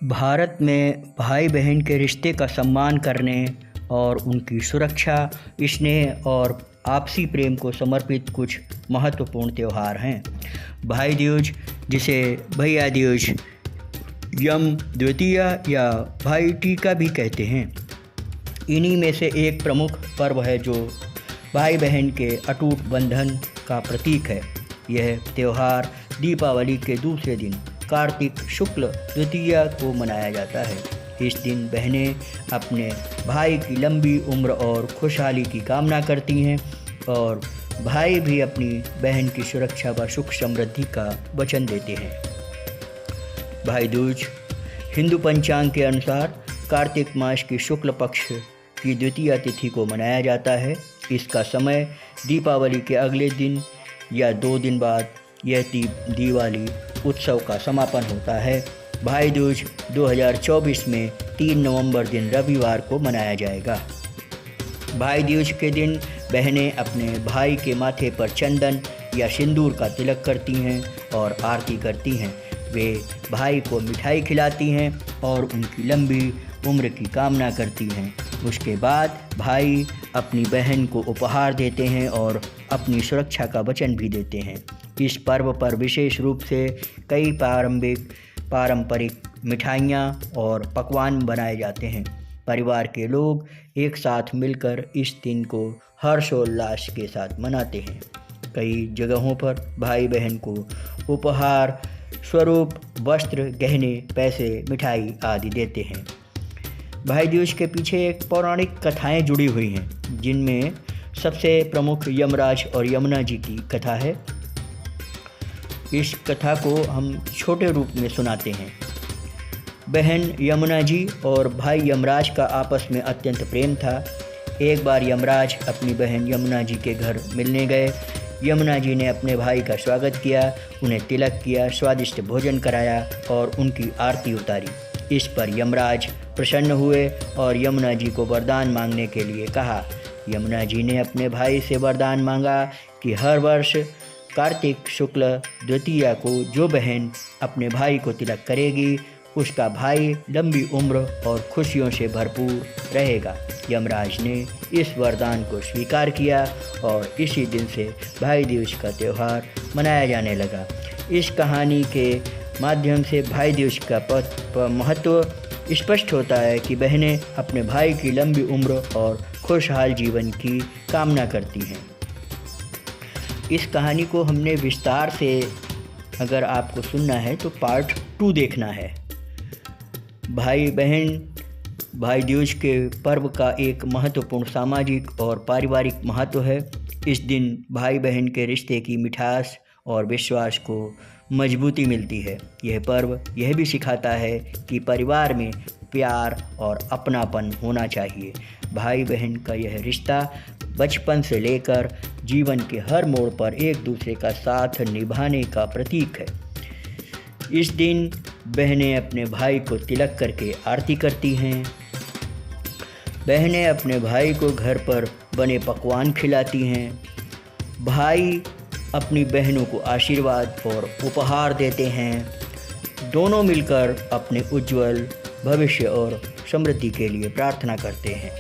भारत में भाई बहन के रिश्ते का सम्मान करने और उनकी सुरक्षा, स्नेह और आपसी प्रेम को समर्पित कुछ महत्वपूर्ण त्यौहार हैं। भाई दूज, जिसे भैया दूज, यम द्वितीया या भाई टीका भी कहते हैं, इन्हीं में से एक प्रमुख पर्व है जो भाई बहन के अटूट बंधन का प्रतीक है। यह त्यौहार दीपावली के दूसरे दिन कार्तिक शुक्ल द्वितीया को मनाया जाता है। इस दिन बहनें अपने भाई की लंबी उम्र और खुशहाली की कामना करती हैं और भाई भी अपनी बहन की सुरक्षा व सुख समृद्धि का वचन देते हैं। भाई दूज हिंदू पंचांग के अनुसार कार्तिक मास की शुक्ल पक्ष की द्वितीया तिथि को मनाया जाता है। इसका समय दीपावली के अगले दिन या 2 दिन बाद यह दिवाली उत्सव का समापन होता है। भाई दूज 2024 में 3 नवंबर दिन रविवार को मनाया जाएगा। भाई दूज के दिन बहनें अपने भाई के माथे पर चंदन या सिंदूर का तिलक करती हैं और आरती करती हैं। वे भाई को मिठाई खिलाती हैं और उनकी लंबी उम्र की कामना करती हैं। उसके बाद भाई अपनी बहन को उपहार देते हैं और अपनी सुरक्षा का वचन भी देते हैं। इस पर्व पर विशेष रूप से कई पारंपरिक मिठाइयाँ और पकवान बनाए जाते हैं। परिवार के लोग एक साथ मिलकर इस दिन को हर्षोल्लास के साथ मनाते हैं। कई जगहों पर भाई बहन को उपहार स्वरूप वस्त्र, गहने, पैसे, मिठाई आदि देते हैं। भाई दूज के पीछे एक पौराणिक कथाएं जुड़ी हुई हैं, जिनमें सबसे प्रमुख यमराज और यमुना जी की कथा है। इस कथा को हम छोटे रूप में सुनाते हैं। बहन यमुना जी और भाई यमराज का आपस में अत्यंत प्रेम था। एक बार यमराज अपनी बहन यमुना जी के घर मिलने गए। यमुना जी ने अपने भाई का स्वागत किया, उन्हें तिलक किया, स्वादिष्ट भोजन कराया और उनकी आरती उतारी। इस पर यमराज प्रसन्न हुए और यमुना जी को वरदान मांगने के लिए कहा। यमुना जी ने अपने भाई से वरदान मांगा कि हर वर्ष कार्तिक शुक्ल द्वितीया को जो बहन अपने भाई को तिलक करेगी, उसका भाई लंबी उम्र और खुशियों से भरपूर रहेगा। यमराज ने इस वरदान को स्वीकार किया और इसी दिन से भाई दूज का त्यौहार मनाया जाने लगा। इस कहानी के माध्यम से भाई दूज का महत्व स्पष्ट होता है कि बहनें अपने भाई की लंबी उम्र और खुशहाल जीवन की कामना करती हैं। इस कहानी को हमने विस्तार से, अगर आपको सुनना है तो पार्ट 2 देखना है। भाई बहन भाई दूज के पर्व का एक महत्वपूर्ण सामाजिक और पारिवारिक महत्व है। इस दिन भाई बहन के रिश्ते की मिठास और विश्वास को मजबूती मिलती है। यह पर्व यह भी सिखाता है कि परिवार में प्यार और अपनापन होना चाहिए। भाई बहन का यह रिश्ता बचपन से लेकर जीवन के हर मोड़ पर एक दूसरे का साथ निभाने का प्रतीक है। इस दिन बहनें अपने भाई को तिलक करके आरती करती हैं। बहनें अपने भाई को घर पर बने पकवान खिलाती हैं। भाई अपनी बहनों को आशीर्वाद और उपहार देते हैं। दोनों मिलकर अपने उज्जवल भविष्य और समृद्धि के लिए प्रार्थना करते हैं।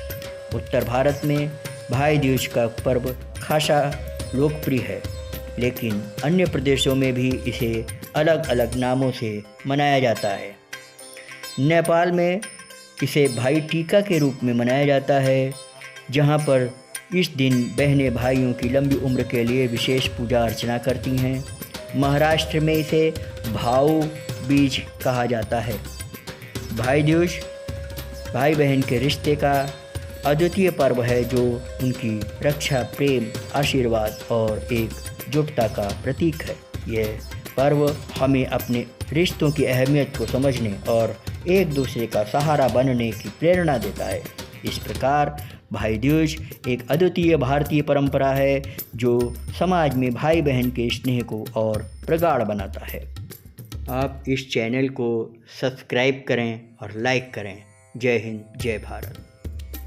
उत्तर भारत में भाई दूज का पर्व खासा लोकप्रिय है, लेकिन अन्य प्रदेशों में भी इसे अलग अलग नामों से मनाया जाता है। नेपाल में इसे भाई टीका के रूप में मनाया जाता है, जहाँ पर इस दिन बहनें भाइयों की लंबी उम्र के लिए विशेष पूजा अर्चना करती हैं। महाराष्ट्र में इसे भाऊ बीज कहा जाता है। भाई दूज भाई बहन के रिश्ते का अद्वितीय पर्व है, जो उनकी रक्षा, प्रेम, आशीर्वाद और एकजुटता का प्रतीक है। यह पर्व हमें अपने रिश्तों की अहमियत को समझने और एक दूसरे का सहारा बनने की प्रेरणा देता है। इस प्रकार भाई दूज एक अद्वितीय भारतीय परंपरा है, जो समाज में भाई बहन के स्नेह को और प्रगाढ़ बनाता है। आप इस चैनल को सब्सक्राइब करें और लाइक करें। जय हिंद, जय भारत।